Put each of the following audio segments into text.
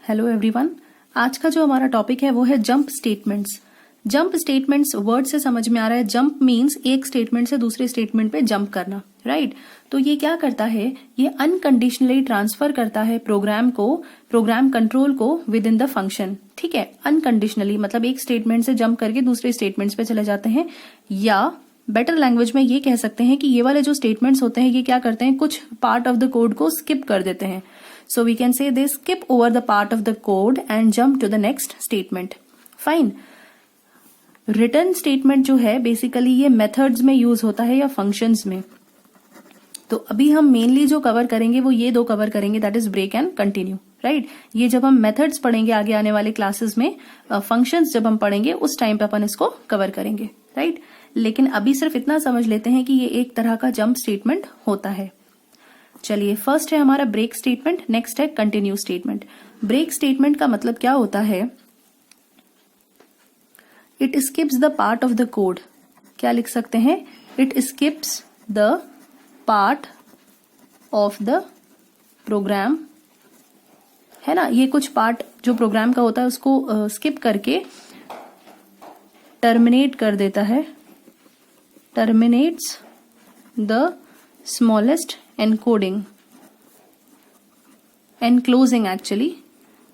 Hello everyone. आज का जो हमारा टॉपिक है वो है jump statements. Jump statements word से समझ में आ रहा है। जंप मींस एक स्टेटमेंट से दूसरे स्टेटमेंट पे जंप करना, राइट। तो ये क्या करता है, ये अनकंडीशनली ट्रांसफर करता है प्रोग्राम कंट्रोल को विद इन द फंक्शन। ठीक है, अनकंडीशनली मतलब एक स्टेटमेंट से जंप करके दूसरे स्टेटमेंट्स पे चले जाते हैं, या बेटर लैंग्वेज में ये कह सकते हैं कि ये वाले जो स्टेटमेंट्स होते हैं ये क्या करते हैं, कुछ पार्ट ऑफ द कोड को स्किप कर देते हैं। So we can say they skip over the part of the code and jump to the next statement. Fine. Return statement जो है बेसिकली ये मेथड्स में यूज होता है या फंक्शंस में। तो अभी हम मेनली जो कवर करेंगे वो ये दो कवर करेंगे, that is break and continue, right. ये जब हम मेथड्स पढ़ेंगे आगे आने वाले क्लासेस में, फंक्शंस जब हम पढ़ेंगे उस टाइम पे अपन इसको कवर करेंगे, राइट। लेकिन अभी सिर्फ इतना समझ लेते हैं कि ये एक तरह का जंप स्टेटमेंट होता है। चलिए, फर्स्ट है हमारा ब्रेक स्टेटमेंट, नेक्स्ट है कंटिन्यू स्टेटमेंट। ब्रेक स्टेटमेंट का मतलब क्या होता है, it skips the part of the code. क्या लिख सकते हैं, it skips the part of the program, है ना। ये कुछ पार्ट जो प्रोग्राम का होता है उसको स्किप करके टर्मिनेट कर देता है, terminates the smallest enclosing actually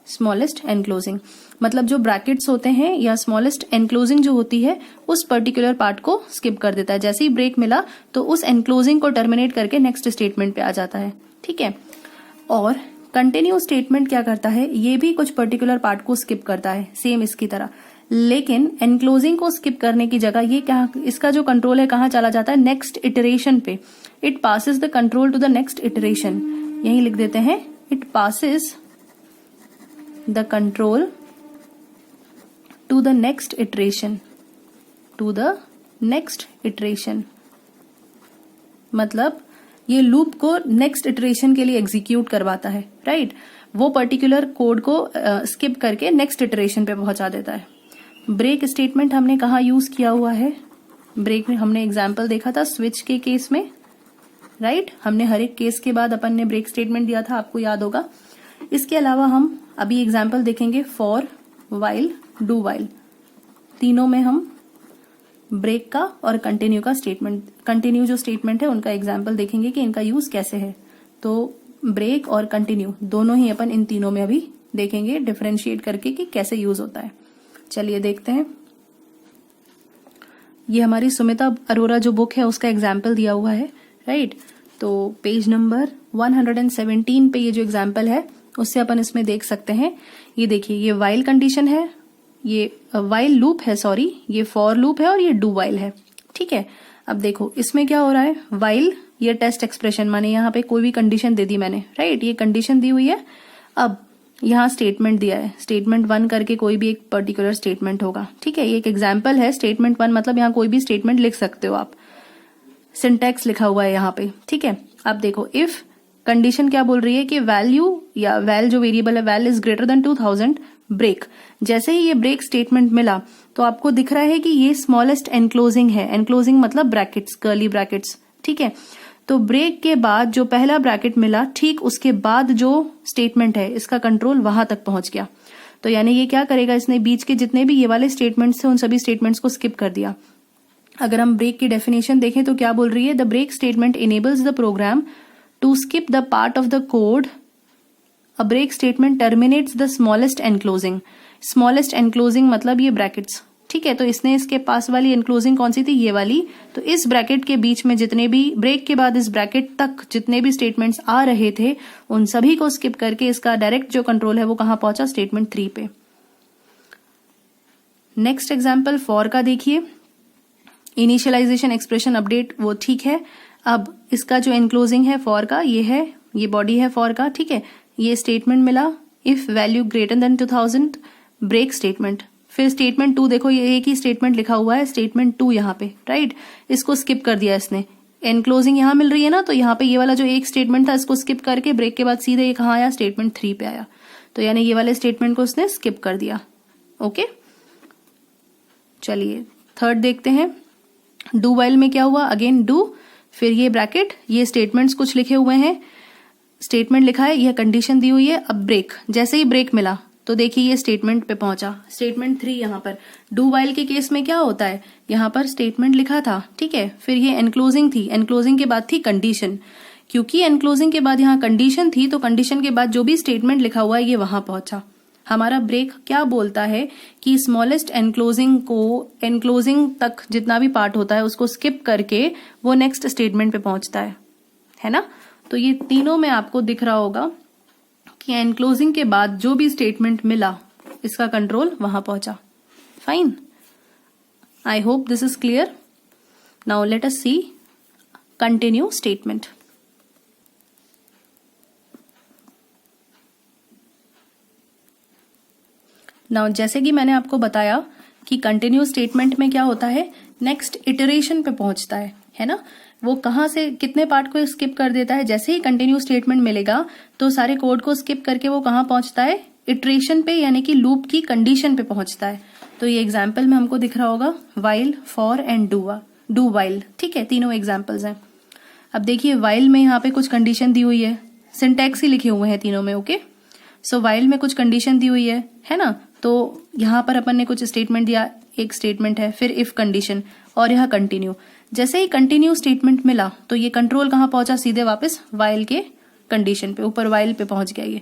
smallest enclosing मतलब जो ब्रैकेट्स होते हैं या स्मॉलेस्ट एनक्लोजिंग जो होती है उस पर्टिकुलर पार्ट को स्किप कर देता है। जैसे ही ब्रेक मिला तो उस एनक्लोजिंग को टर्मिनेट करके नेक्स्ट स्टेटमेंट पे आ जाता है, ठीक है। और कंटिन्यू स्टेटमेंट क्या करता है, ये भी कुछ पर्टिकुलर पार्ट को स्किप करता है सेम इसकी तरह, लेकिन एनक्लोजिंग को स्किप करने की जगह ये क्या, इसका जो कंट्रोल है कहाँ चला जाता है, नेक्स्ट इटरेशन पे। It passes the control to the next iteration, यही लिख देते हैं, it passes the control to the next iteration, to the next iteration मतलब ये लूप को नेक्स्ट इटरेशन के लिए एग्जीक्यूट करवाता है, राइट। वो पर्टिकुलर कोड को स्किप करके नेक्स्ट इटरेशन पे पहुंचा देता है। ब्रेक स्टेटमेंट हमने कहाँ यूज किया हुआ है, ब्रेक में हमने एग्जाम्पल देखा था स्विच के केस में, राइट। हमने हर एक केस के बाद अपन ने ब्रेक स्टेटमेंट दिया था, आपको याद होगा। इसके अलावा हम अभी एग्जाम्पल देखेंगे फॉर, वाइल, डू वाइल, तीनों में हम ब्रेक का और कंटिन्यू का स्टेटमेंट, कंटिन्यू जो स्टेटमेंट है उनका एग्जाम्पल देखेंगे कि इनका यूज कैसे है। तो ब्रेक और कंटिन्यू दोनों ही अपन इन तीनों में अभी देखेंगे डिफरेंशिएट करके कि कैसे यूज होता है। चलिए देखते हैं। ये हमारी सुमिता अरोरा जो बुक है उसका एग्जाम्पल दिया हुआ है, राइट। तो पेज नंबर 117 पे ये जो एग्जाम्पल है उससे अपन इसमें देख सकते हैं। ये देखिए, ये वाइल कंडीशन है, ये वाइल लूप है, सॉरी ये फॉर लूप है और ये डू वाइल है, ठीक है। अब देखो इसमें क्या हो रहा है, वाइल ये टेस्ट एक्सप्रेशन, माने यहाँ पे कोई भी कंडीशन दे दी मैंने, राइट। ये कंडीशन दी हुई है, अब यहाँ स्टेटमेंट दिया है, स्टेटमेंट 1 करके कोई भी एक पर्टिकुलर स्टेटमेंट होगा, ठीक है। ये एक एग्जाम्पल है, स्टेटमेंट 1 मतलब यहाँ कोई भी स्टेटमेंट लिख सकते हो आप, सिंटैक्स लिखा हुआ है यहाँ पे, ठीक है। अब देखो इफ कंडीशन क्या बोल रही है कि वैल्यू या वैल जो वेरिएबल है, val is greater than 2000 break. जैसे ही ये ब्रेक स्टेटमेंट मिला तो आपको दिख रहा है कि ये स्मॉलेस्ट एनक्लोजिंग है, एनक्लोजिंग मतलब ब्रैकेट्स, कर्ली ब्रैकेट्स, ठीक है। तो ब्रेक के बाद जो पहला ब्रैकेट मिला, ठीक उसके बाद जो स्टेटमेंट है इसका कंट्रोल वहां तक पहुंच गया। तो यानी ये क्या करेगा, इसने बीच के जितने भी ये वाले स्टेटमेंट्स थे उन सभी स्टेटमेंट्स को स्किप कर दिया। अगर हम ब्रेक की डेफिनेशन देखें तो क्या बोल रही है, the break statement enables the program to skip the part of the code, a break statement terminates the smallest enclosing. Smallest enclosing मतलब ये ब्रैकेट्स, ठीक है। तो इसने इसके पास वाली एनक्लोजिंग कौन सी थी, ये वाली। तो इस ब्रैकेट के बीच में जितने भी, ब्रेक के बाद इस ब्रैकेट तक जितने भी स्टेटमेंट्स आ रहे थे उन सभी को स्किप करके इसका डायरेक्ट जो कंट्रोल है वो कहां पहुंचा, स्टेटमेंट 3 पे। नेक्स्ट एग्जाम्पल फॉर का देखिए, इनिशियलाइजेशन एक्सप्रेशन अपडेट वो ठीक है। अब इसका जो एनक्लोजिंग है फॉर का ये है, ये बॉडी है फॉर का, ठीक है। ये स्टेटमेंट मिला, if value greater than 2000 break statement. फिर स्टेटमेंट 2 देखो, ये एक ही स्टेटमेंट लिखा हुआ है, स्टेटमेंट 2 यहाँ पे, राइट। इसको स्किप कर दिया इसने, एनक्लोजिंग यहाँ मिल रही है ना, तो यहाँ पे ये वाला जो एक स्टेटमेंट था इसको स्किप करके ब्रेक के बाद सीधे ये कहाँ आया, स्टेटमेंट 3 पे आया। तो यानी ये वाले स्टेटमेंट को उसने स्किप कर दिया, ओके। चलिए थर्ड देखते हैं। डू वाइल में क्या हुआ, अगेन डू, फिर ये ब्रैकेट, ये स्टेटमेंट्स कुछ लिखे हुए हैं, स्टेटमेंट लिखा है, यह कंडीशन दी हुई है, अब ब्रेक, जैसे ही ब्रेक मिला तो देखिए ये स्टेटमेंट पे पहुंचा, स्टेटमेंट 3 यहाँ पर। डू वाइल के केस में क्या होता है, यहाँ पर स्टेटमेंट लिखा था, ठीक है, फिर ये एनक्लोजिंग थी, एनक्लोजिंग के बाद थी कंडीशन, क्योंकि एनक्लोजिंग के बाद यहाँ कंडीशन थी तो कंडीशन के बाद जो भी स्टेटमेंट लिखा हुआ है ये वहां पहुंचा। हमारा ब्रेक क्या बोलता है कि स्मॉलेस्ट एनक्लोजिंग को, एनक्लोजिंग तक जितना भी पार्ट होता है उसको स्किप करके वो नेक्स्ट स्टेटमेंट पे पहुंचता है ना। तो ये तीनों में आपको दिख रहा होगा कि एनक्लोजिंग के बाद जो भी स्टेटमेंट मिला इसका कंट्रोल वहां पहुंचा। Fine, I hope this is clear. Now let us see continue statement. Now जैसे कि मैंने आपको बताया कि कंटिन्यू स्टेटमेंट में क्या होता है, नेक्स्ट इटरेशन पे पहुंचता है ना। वो कहां से कितने पार्ट को स्किप कर देता है, जैसे ही कंटिन्यू स्टेटमेंट मिलेगा तो सारे कोड को स्किप करके वो कहां पहुंचता है, इटरेशन पे, यानी कि लूप की कंडीशन पे पहुंचता है। तो ये एग्जाम्पल में हमको दिख रहा होगा, while, for and do while, ठीक है, तीनों एग्जाम्पल्स हैं। अब देखिए वाइल में यहाँ पे कुछ कंडीशन दी हुई है, सिंटैक्स ही लिखे हुए हैं तीनों में, ओके। सो वाइल में कुछ कंडीशन दी हुई है ना। तो यहां पर अपन ने कुछ स्टेटमेंट दिया, एक स्टेटमेंट है, फिर इफ कंडीशन और यह कंटिन्यू। जैसे ही कंटिन्यू स्टेटमेंट मिला तो ये कंट्रोल कहां पहुंचा, सीधे वापस वाइल के कंडीशन पे, ऊपर वाइल पे पहुंच गया ये,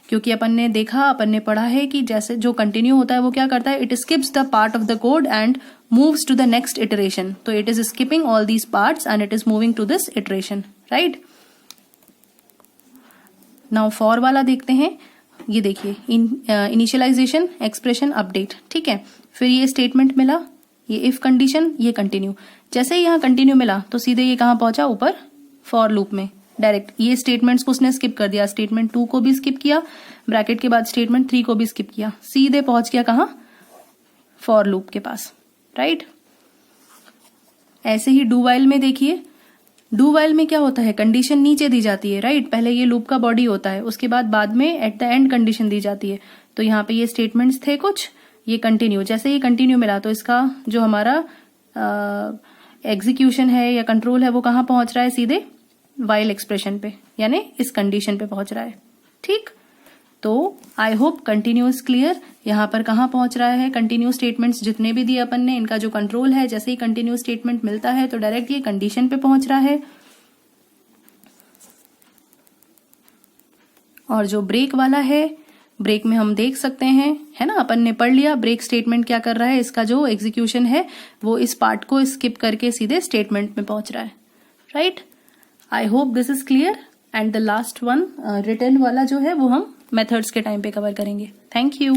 क्योंकि अपन ने देखा, अपन ने पढ़ा है कि जैसे जो कंटिन्यू होता है वो क्या करता है, it skips the part of the code and moves to the next iteration. तो it is skipping all these parts and it is moving to this iteration, right. Now for वाला देखते हैं, ये देखिए इनिशियलाइजेशन, एक्सप्रेशन, अपडेट, ठीक है। फिर ये स्टेटमेंट मिला, ये इफ कंडीशन, ये कंटिन्यू। जैसे ही यहाँ कंटिन्यू मिला तो सीधे ये कहां पहुंचा, ऊपर फॉर लूप में डायरेक्ट। ये स्टेटमेंट्स को उसने स्किप कर दिया, स्टेटमेंट 2 को भी स्किप किया, ब्रैकेट के बाद स्टेटमेंट 3 को भी स्किप किया, सीधे पहुंच गया कहां, फॉर लूप के पास, राइट। ऐसे ही डू वाइल में देखिए, डू वाइल में क्या होता है, कंडीशन नीचे दी जाती है, राइट। पहले ये लूप का बॉडी होता है, उसके बाद में एट द एंड कंडीशन दी जाती है। तो यहाँ पे ये स्टेटमेंट्स थे कुछ, ये कंटिन्यू, जैसे ये कंटिन्यू मिला तो इसका जो हमारा एग्जीक्यूशन है या कंट्रोल है वो कहां पहुंच रहा है, सीधे वाइल एक्सप्रेशन पे, यानी इस कंडीशन पे पहुंच रहा है, ठीक। तो I hope continue is clear. यहां पर कहां पहुंच रहा है, कंटिन्यू स्टेटमेंट्स जितने भी दिए अपन ने, इनका जो कंट्रोल है, जैसे ही कंटिन्यू स्टेटमेंट मिलता है तो डायरेक्ट ये कंडीशन पे पहुंच रहा है। और जो ब्रेक वाला है, ब्रेक में हम देख सकते हैं, है ना, अपन ने पढ़ लिया ब्रेक स्टेटमेंट क्या कर रहा है, इसका जो एग्जीक्यूशन है वो इस पार्ट को स्किप करके सीधे स्टेटमेंट में पहुंच रहा है, right. I hope this is clear. And the last one return वाला जो है वो हम मेथड्स के टाइम पे कवर करेंगे। Thank you.